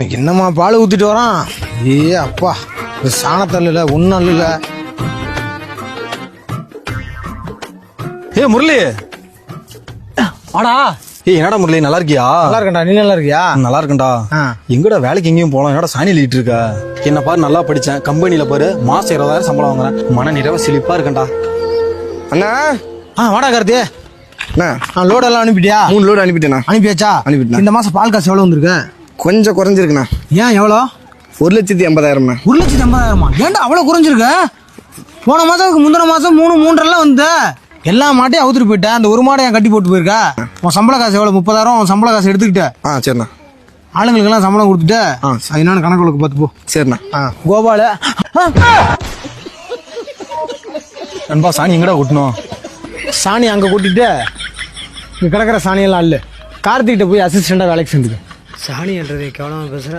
என்னம்மா பால் ஊத்திட்டு வரான்? ஏ அப்பா, சாணத்தல்ல ஒன்னும் இல்ல. ஏ முரளி, வாடா. என்னடா முரளி, நல்லா இருக்கியா? நல்லா இருக்கேன்டா, நீ நல்லா இருக்கியா? நல்லா இருக்கேன்டா. எங்கடா வேலைக்கு எங்கேயும் போலாம்? என்னடா சாணி எழுதிட்டு இருக்க? என்ன பாரு, நல்லா படிச்சேன், கம்பெனில பாரு மாசம் 20,000 சம்பளம் வாங்குறேன், மன நிறைவா செழிப்பா இருக்கேன்டா. அண்ணா வாடா கார்த்தி. லோடு எல்லாம் அனுப்பிட்டியா? 3 லோடு அனுப்பிட்டேண்ணா. அனுப்பியாச்சா? அனுப்பிட்டேன். இந்த மாசம் பால் காசு எவ்வளவு வந்திருக்கு? கொஞ்சம் குறைஞ்சிருக்குண்ணா. ஏன் எவ்வளோ? 1,80,000. 1,80,000? ஏன்டா அவ்வளவு குறைஞ்சிருக்கு? போன மாசம் முந்தின மாசம் 3,300 வந்து எல்லா மாட்டையும் அவுத்துட்டு போயிட்டேன். அந்த ஒரு மாடை என் கட்டி போட்டு போயிருக்கா. உன் சம்பள காசு எவ்வளவு? 30,000 உன் சம்பள காசு எடுத்துக்கிட்ட. சரிண்ணா. ஆளுங்களுக்கு எல்லாம் சம்பளம் கொடுத்துட்டு அது என்னன்னு கணக்கு பார்த்து போ. சரிண்ணா. கோபால நண்பா, சாணி எங்கடா கொட்டணும்? சாணி அங்க கூட்டிட்டு இங்க கிடக்கிற சாணியெல்லாம் இல்ல, கார்த்திகிட்ட போய் அசிஸ்டண்டா வேலைக்கு சேர்ந்துக்க. சாணின்றதை கவனமாக பேசுகிற